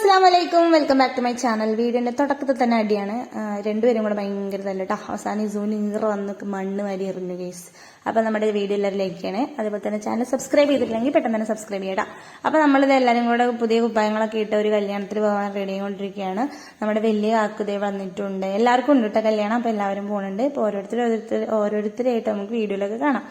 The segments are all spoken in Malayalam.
അസ്സലാമലൈക്കും, welcome back to my channel. വീടിന്റെ തുടക്കത്തിൽ തന്നെ അടിയാണ്. രണ്ടുപേരും കൂടെ ഭയങ്കര തല്ലട്ടോ. അവസാനം ഇസൂന് ഈറ വന്ന് മണ്ണ് വാരി എറിഞ്ഞു കേസ്. അപ്പൊ നമ്മുടെ വീഡിയോ എല്ലാവരും ലൈക്ക് ചെയ്യണേ. അതുപോലെ തന്നെ ചാനൽ സബ്സ്ക്രൈബ് ചെയ്തിട്ടില്ലെങ്കിൽ പെട്ടെന്ന് തന്നെ സബ്സ്ക്രൈബ് ചെയ്യടാ. അപ്പൊ നമ്മളിത് എല്ലാവരും കൂടെ പുതിയ കുപ്പായങ്ങളൊക്കെ ഇട്ട് ഒരു കല്യാണത്തിൽ പോകാൻ റെഡി ആയിക്കൊണ്ടിരിക്കുകയാണ്. നമ്മുടെ വലിയ ആക്കുതേ വന്നിട്ടുണ്ട്. എല്ലാവർക്കും ഉണ്ട് കേട്ടോ കല്യാണം. അപ്പൊ എല്ലാവരും പോകുന്നുണ്ട്. ഇപ്പൊ ഓരോരുത്തരായിട്ട് നമുക്ക് വീഡിയോയിലൊക്കെ കാണാം.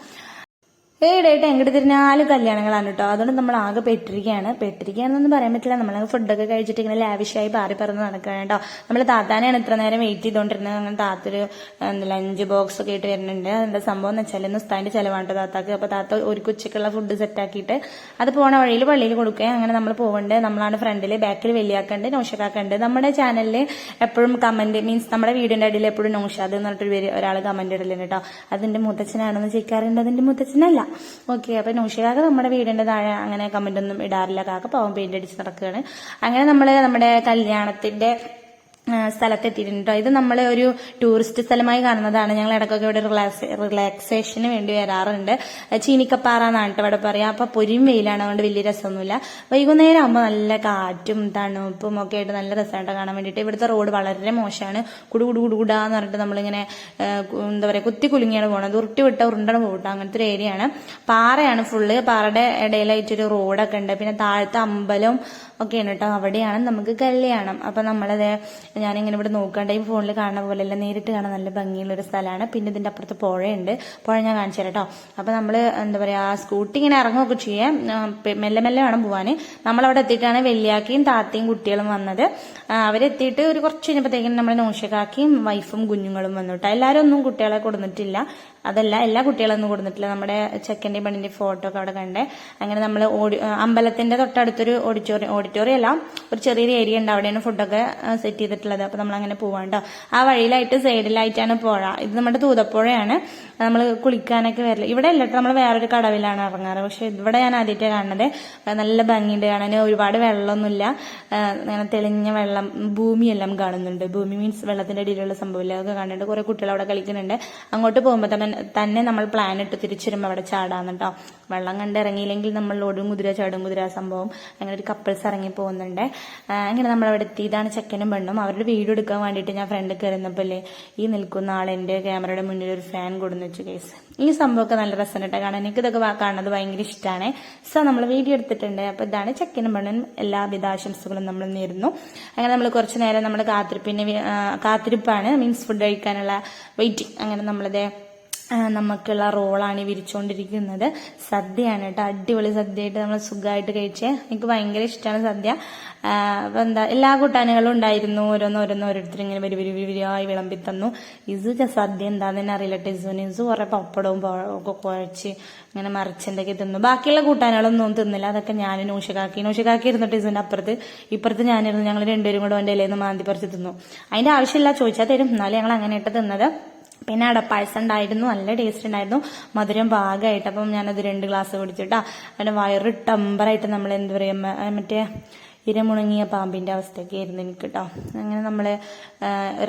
ഏടായിട്ട് എങ്ങോട്ട് തിരിഞ്ഞാലും കല്യാണങ്ങളാണ് കേട്ടോ. അതുകൊണ്ട് നമ്മൾ ആകെ പെട്ടിരിക്കുകയാണെന്നൊന്നും പറയാൻ പറ്റില്ല. നമ്മളങ്ങ് ഫുഡൊക്കെ കഴിച്ചിട്ട് ഇങ്ങനെ ലാവിഷായി പാറി പറന്ന് നടക്കുകയാണ് കേട്ടോ. നമ്മൾ താത്താനെയാണ് ഇത്ര നേരം വെയിറ്റ് ചെയ്തുകൊണ്ടിരുന്നത്. അങ്ങനെ താത്തൊരു ലഞ്ച് ബോക്സ് ഒക്കെ ആയിട്ട് വരുന്നുണ്ട്. അതെന്താ സംഭവം എന്ന് വെച്ചാൽ ഇന്ന് ഉസ്താദിന്റെ ചെലവാണ് താത്താക്ക്. അപ്പൊ താത്ത ഒരു ഉച്ചക്കുള്ള ഫുഡ് സെറ്റ് ആക്കിയിട്ട് അത് പോണ വഴിയിൽ പള്ളിയിൽ കൊടുക്കുക. അങ്ങനെ നമ്മൾ പോകുന്നുണ്ട്. നമ്മളാണ് ഫ്രണ്ടിൽ, ബാക്കിൽ വലിയാക്കുണ്ട്, നൗഷാക്കുണ്ട്. നമ്മുടെ ചാനലിൽ എപ്പോഴും കമന്റ് മീൻസ് നമ്മുടെ വീടിന്റെ അടിയിൽ എപ്പോഴും നൗഷാദ് എന്ന് പറഞ്ഞിട്ട് ഒരാൾ കമന്റ് ഇടലുണ്ട് കേട്ടോ. അതിന്റെ മുത്തച്ഛനാണെന്ന് ചോദിക്കാറുണ്ട്. അതിന്റെ മുത്തച്ഛനല്ല. ഓക്കെ, അപ്പൊ നൗഷികാക്ക നമ്മുടെ വീടിന്റെ താഴെ അങ്ങനെ കമന്റ് ഒന്നും ഇടാറില്ല. കാക്ക പാവം പെയിന്റ് അടിച്ച് നടക്കുകയാണ്. അങ്ങനെ നമ്മള് നമ്മുടെ കല്യാണത്തിന്റെ സ്ഥലത്തെത്തിയിട്ടുണ്ട്. ഇത് നമ്മൾ ഒരു ടൂറിസ്റ്റ് സ്ഥലമായി കാണുന്നതാണ്. ഞങ്ങൾ ഇടയ്ക്കൊക്കെ ഇവിടെ റിലാക്സേഷന് വേണ്ടി വരാറുണ്ട്. ചീനിക്കപ്പാറ എന്നാണ് ഇവിടെ പറയാ. അപ്പൊ പൊരിയും വെയിലാണ്, അതുകൊണ്ട് വലിയ രസമൊന്നുമില്ല. വൈകുന്നേരം ആകുമ്പോൾ നല്ല കാറ്റും തണുപ്പും ഒക്കെ ആയിട്ട് നല്ല രസമായിട്ട് കാണാൻ വേണ്ടിയിട്ട്. ഇവിടുത്തെ റോഡ് വളരെ മോശമാണ്. കുടുകുടുകുടാന്ന് പറഞ്ഞിട്ട് നമ്മളിങ്ങനെ എന്താ പറയാ കുത്തി കുലുങ്ങിയാണ് പോകുന്നത്. ഉരുട്ടി വിട്ട ഉരുണ്ടണ് പോകട്ടോ. അങ്ങനത്തെ ഒരു ഏരിയയാണ്. പാറയാണ് ഫുള്ള്. പാറയുടെ ഇടയിലായിട്ടൊരു റോഡൊക്കെ ഉണ്ട്. പിന്നെ താഴത്തെ അമ്പലം ഒക്കെയാണ് കേട്ടോ. അവിടെയാണ് നമുക്ക് കല്യാണം. അപ്പൊ നമ്മളത് ഞാനിങ്ങനെ ഇവിടെ നോക്കണ്ട, ഈ ഫോണിൽ കാണുന്ന പോലെയല്ല, നേരിട്ട് കാണാൻ നല്ല ഭംഗിയുള്ള ഒരു സ്ഥലമാണ്. പിന്നെ ഇതിന്റെ അപ്പുറത്ത് പുഴയുണ്ട്. പുഴ ഞാൻ കാണിച്ചു തരാം കേട്ടോ. അപ്പൊ നമ്മള് എന്താ പറയാ സ്കൂട്ടി ഇങ്ങനെ ഇറങ്ങുകയൊക്കെ ചെയ്യാം. മെല്ലെ മെല്ലെ വേണം പോവാന്. നമ്മളവിടെ എത്തിയിട്ടാണ് വെള്ളിയാക്കിയും താത്തയും കുട്ടികളും വന്നത്. അവരെത്തിയിട്ട് ഒരു കുറച്ച് കഴിഞ്ഞപ്പോഴത്തേക്കും നമ്മുടെ നൗഷകാക്കിയും വൈഫും കുഞ്ഞുങ്ങളും വന്നു കേട്ടോ. എല്ലാവരും ഒന്നും കുട്ടികളെ കൊടുത്തിട്ടില്ല. അതല്ല, എല്ലാ കുട്ടികളൊന്നും കൊടുത്തിട്ടില്ല. നമ്മുടെ ചെക്കൻ്റെ പെണ്ണിന്റെ ഫോട്ടോ ഒക്കെ അവിടെ കണ്ടേ. അങ്ങനെ നമ്മൾ അമ്പലത്തിന്റെ തൊട്ടടുത്തൊരു ഓഡിറ്റോറിയം അല്ല, ഒരു ചെറിയൊരു ഏരിയ ഉണ്ട്. അവിടെയാണ് ഫുഡൊക്കെ സെറ്റ് ചെയ്തിട്ടുള്ളത്. അപ്പൊ നമ്മൾ അങ്ങനെ പോവാണ്ടോ. ആ വഴിയിലായിട്ട് സൈഡിലായിട്ടാണ് പുഴ. ഇത് നമ്മുടെ തൂതപ്പുഴയാണ്. നമ്മൾ കുളിക്കാനൊക്കെ വരില്ല. ഇവിടെ അല്ല, നമ്മൾ വേറൊരു കടവിലാണ് ഇറങ്ങാറ്. പക്ഷെ ഇവിടെ ഞാൻ ആദ്യമായിട്ടാണ് കാണുന്നത്. നല്ല ഭംഗിയുണ്ട് കാണാൻ. ഒരുപാട് വെള്ളമൊന്നുമില്ല, അങ്ങനെ തെളിഞ്ഞ വെള്ളം, ഭൂമിയെല്ലാം കാണുന്നുണ്ട്. ഭൂമി മീൻസ് വെള്ളത്തിന്റെ അടിയിലുള്ള സംഭവമില്ല, അതൊക്കെ കാണുന്നുണ്ട്. കുറെ കുട്ടികൾ അവിടെ കളിക്കുന്നുണ്ട്. അങ്ങോട്ട് പോകുമ്പോൾ തന്നെ നമ്മൾ പ്ലാൻ ഇട്ട് തിരിച്ചുവരുമ്പോൾ അവിടെ ചാടാന്ന് കേട്ടോ. വെള്ളം കണ്ട് ഇറങ്ങിയില്ലെങ്കിൽ നമ്മൾ ഓടും കുതിര ചാടും കുതിര സംഭവം. അങ്ങനെ ഒരു കപ്പിൾസ് ഇറങ്ങി പോകുന്നുണ്ട്. അങ്ങനെ നമ്മൾ അവിടെ എത്തി. ഇതാണ് ചെക്കനും പെണ്ണും. അവരുടെ വീഡിയോ എടുക്കാൻ വേണ്ടിയിട്ട് ഞാൻ ഫ്രണ്ട് കയറുന്നപ്പോഴേ ഈ നിൽക്കുന്ന ആൾ എന്റെ ക്യാമറയുടെ മുന്നിൽ ഒരു ഫാൻ കൊടുന്നു വെച്ചു കേസ്. ഈ സംഭവമൊക്കെ നല്ല രസമായിട്ട് കാണാൻ. എനിക്ക് ഇതൊക്കെ കാണുന്നത് ഭയങ്കര ഇഷ്ടമാണ്. സോ നമ്മൾ വീഡിയോ എടുത്തിട്ടുണ്ട്. അപ്പൊ ഇതാണ് ചെക്കനും പെണ്ണും. എല്ലാവിധ ആശംസകളും നമ്മൾ നേരുന്നു. അങ്ങനെ നമ്മൾ കുറച്ചു നേരം നമ്മുടെ കാത്തിരിപ്പാണ്, മീൻസ് ഫുഡ് കഴിക്കാനുള്ള വെയിറ്റിംഗ്. അങ്ങനെ നമ്മളത് നമുക്കുള്ള റോളാണ് വിരിച്ചുകൊണ്ടിരിക്കുന്നത്. സദ്യയാണ് കേട്ടോ. അടിപൊളി സദ്യയായിട്ട് നമ്മൾ സുഖമായിട്ട് കഴിച്ചേ. എനിക്ക് ഭയങ്കര ഇഷ്ടമാണ് സദ്യ. അപ്പൊ എന്താ, എല്ലാ കൂട്ടാനുകളും ഉണ്ടായിരുന്നു. ഓരോരുത്തർ ഇങ്ങനെ വരിയായി വിളമ്പി തന്നു. ഇസു സദ്യ എന്താന്ന് തന്നെ അറിയില്ല കേട്ടോ. ഇസു കുറെ പപ്പടവും ഒക്കെ കുഴച്ച് ഇങ്ങനെ മറിച്ചെന്തൊക്കെ തിന്നു. ബാക്കിയുള്ള കൂട്ടാനുകളൊന്നും തിന്നില്ല. അതൊക്കെ ഞാൻ നൗഷകാക്കി ഇരുന്നിട്ട് ഇസുവിന്റെ ഇപ്പുറത്ത് ഞാനിരുന്നു. ഞങ്ങൾ രണ്ടുപേരും കൂടെ അവന്റെ ഇലയിൽ നിന്ന് മാന്തി പറിച്ച് തിന്നു. അതിന്റെ ആവശ്യമില്ല, ചോദിച്ചാൽ തരും. എന്നാലും ഞങ്ങൾ അങ്ങനെയായിട്ട് തിന്നത്. പിന്നെ അടപ്പായസം ഉണ്ടായിരുന്നു, നല്ല ടേസ്റ്റ് ഉണ്ടായിരുന്നു, മധുരം ഭാഗമായിട്ട്. അപ്പം ഞാനത് 2 ഗ്ലാസ് കുടിച്ചിട്ടാ. പിന്നെ വയറ് ടമ്പറായിട്ട് നമ്മൾ എന്താ പറയാ മറ്റേ ഇരമുണങ്ങിയ പാമ്പിന്റെ അവസ്ഥയൊക്കെ ആയിരുന്നു എനിക്ക് കേട്ടോ. അങ്ങനെ നമ്മള്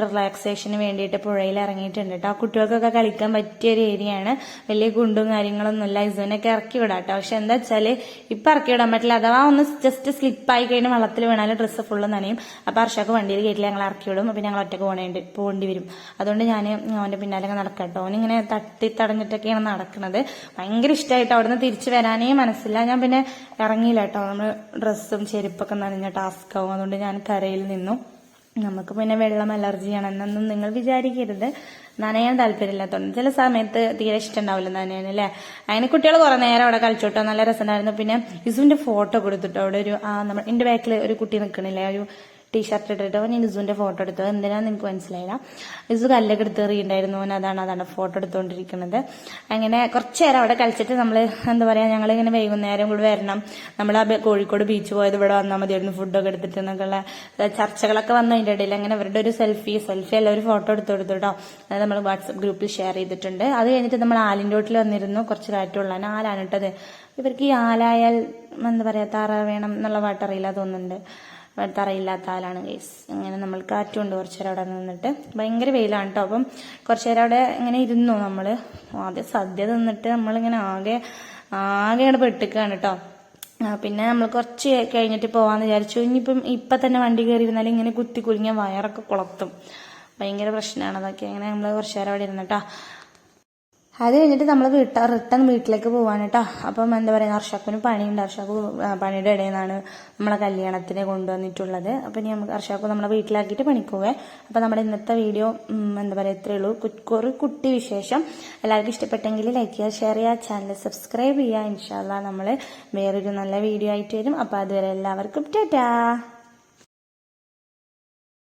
റിലാക്സേഷന് വേണ്ടിയിട്ട് പുഴയിൽ ഇറങ്ങിയിട്ടുണ്ട് കേട്ടോ. കുട്ടികൾക്കൊക്കെ കളിക്കാൻ പറ്റിയ ഒരു ഏരിയയാണ്. വലിയ കുണ്ടും കാര്യങ്ങളൊന്നും ഇല്ല. ഇസുവിനൊക്കെ ഇറക്കി വിടാം കേട്ടോ. പക്ഷെ എന്താ വെച്ചാല് ഇപ്പൊ ഇറക്കി വിടാൻ പറ്റില്ല. അഥവാ ഒന്ന് ജസ്റ്റ് സ്ലിപ്പായി കഴിഞ്ഞാൽ വെള്ളത്തിൽ വീണാലും ഡ്രസ്സ് ഫുള്ള് നനയും. അപ്പൊ അർഷക്ക് വണ്ടിയിൽ കയറ്റില്ല, ഞങ്ങൾ ഇറക്കി വിടും. അപ്പൊ ഞങ്ങൾ ഒറ്റക്ക് പോകേണ്ടി വരും. അതുകൊണ്ട് ഞാൻ അവന്റെ പിന്നാലെ നടക്കട്ടോ. അവനിങ്ങനെ തടഞ്ഞിട്ടൊക്കെയാണ് നടക്കുന്നത്. ഭയങ്കര ഇഷ്ടമായിട്ടോ. അവിടുന്ന് തിരിച്ചു വരാനേ മനസ്സില്ല. ഞാൻ പിന്നെ ഇറങ്ങിയില്ല കേട്ടോ. നമ്മൾ ഡ്രസ്സും ചെരുപ്പൊക്കെ നനഞ്ഞ ടാസ്ക് ആവും. അതുകൊണ്ട് ഞാൻ കരയിൽ നിന്നു. നമുക്ക് പിന്നെ വെള്ളം അലർജിയാണെന്നൊന്നും നിങ്ങൾ വിചാരിക്കരുത്. നനയാൻ താല്പര്യമില്ലാത്തതുകൊണ്ട്. ചില സമയത്ത് തീരെ ഇഷ്ടമുണ്ടാവില്ല നനയാൻ അല്ലേ. അങ്ങനെ കുട്ടികൾ കുറെ നേരം അവിടെ കളിച്ചോട്ടോ. നല്ല രസമുണ്ടായിരുന്നു. പിന്നെ ഇസുവിന്റെ ഫോട്ടോ കൊടുത്തിട്ടോ. അവിടെ ഒരു എന്റെ ബാക്കിൽ ഒരു കുട്ടി നിൽക്കണില്ലേ, ഒരു ടീഷർട്ട് ഇട്ടിട്ട്. അവൻ ഇസുവിന്റെ ഫോട്ടോ എടുത്തത് എന്തിനാന്ന് എനിക്ക് മനസ്സിലായില്ല. ഇസു കല്ലൊക്കെ എടുത്ത് എറിയുണ്ടായിരുന്നു. അവൻ അതാണ് ഫോട്ടോ എടുത്തുകൊണ്ടിരിക്കുന്നത്. അങ്ങനെ കുറച്ചു നേരം അവിടെ കളിച്ചിട്ട് നമ്മള് എന്താ പറയാ, ഞങ്ങളിങ്ങനെ വൈകുന്നേരം കൂടെ വരണം, നമ്മൾ ആ കോഴിക്കോട് ബീച്ച് പോയത് ഇവിടെ വന്നാൽ മതിയായിരുന്നു ഫുഡൊക്കെ എടുത്തിട്ട് എന്നൊക്കെയുള്ള ചർച്ചകളൊക്കെ വന്നു. അതിന്റെ ഇടയിൽ അങ്ങനെ അവരുടെ ഒരു സെൽഫി അല്ല ഒരു ഫോട്ടോ എടുത്തു കേട്ടോ. അത് നമ്മൾ വാട്സപ്പ് ഗ്രൂപ്പിൽ ഷെയർ ചെയ്തിട്ടുണ്ട്. അത് കഴിഞ്ഞിട്ട് നമ്മൾ ആലിന്റെ വീട്ടിൽ വന്നിരുന്നു. കുറച്ച് കാറ്റുള്ള ആലാണ് ഇട്ടത്. ഇവർക്ക് ഈ ആലായാൽ എന്താ പറയാ താറ വേണം എന്നുള്ള പാട്ടറിയില്ല തോന്നുന്നുണ്ട്. തറയില്ലാത്ത ആലാണ് ഗൈസ്. അങ്ങനെ നമ്മൾ കാറ്റുണ്ട്. കുറച്ചേരം അവിടെ നിന്നിട്ട് ഭയങ്കര വെയിലാണ് കേട്ടോ. അപ്പം കുറച്ചേരം അവിടെ ഇങ്ങനെ ഇരുന്നു. നമ്മള് ആദ്യം സദ്യ തിന്നിട്ട് നമ്മളിങ്ങനെ ആകെ പെട്ടിക്കാണ് കേട്ടോ. പിന്നെ നമ്മൾ കുറച്ച് കഴിഞ്ഞിട്ട് പോകാമെന്ന് വിചാരിച്ചു. ഇപ്പം തന്നെ വണ്ടി കയറിയിരുന്നാലും ഇങ്ങനെ കുത്തി കുലുങ്ങിയ വയറൊക്കെ കുളത്തും, ഭയങ്കര പ്രശ്നമാണ് അതൊക്കെ. അങ്ങനെ നമ്മൾ കുറച്ച് നേരം അവിടെ ഇരുന്നു കേട്ടോ. അത് കഴിഞ്ഞിട്ട് നമ്മൾ റിട്ടേൺ വീട്ടിലേക്ക് പോവാണ് കേട്ടോ. അപ്പം എന്താ പറയുക, അർഷാക്കിന് പണിയുണ്ട്. അർഷാക്ക് പണിയുടെ ഇടയിൽ നിന്നാണ് നമ്മളെ കല്യാണത്തിന് കൊണ്ടുവന്നിട്ടുള്ളത്. അപ്പം ഇനി നമുക്ക് അർഷാക്ക് നമ്മളെ വീട്ടിലാക്കിയിട്ട് പണിക്ക് പോവേ. അപ്പം നമ്മുടെ ഇന്നത്തെ വീഡിയോ എന്താ പറയുക ഇത്രയേ ഉള്ളൂ. ഒരു കുട്ടി വിശേഷം. എല്ലാവർക്കും ഇഷ്ടപ്പെട്ടെങ്കിൽ ലൈക്ക് ചെയ്യുക, ഷെയർ ചെയ്യുക, ചാനൽ സബ്സ്ക്രൈബ് ചെയ്യുക. ഇൻഷാ അല്ലാഹ് നമ്മൾ വേറൊരു നല്ല വീഡിയോ ആയിട്ട് വരും. അപ്പം അതുവരെ എല്ലാവർക്കും ടാറ്റാ.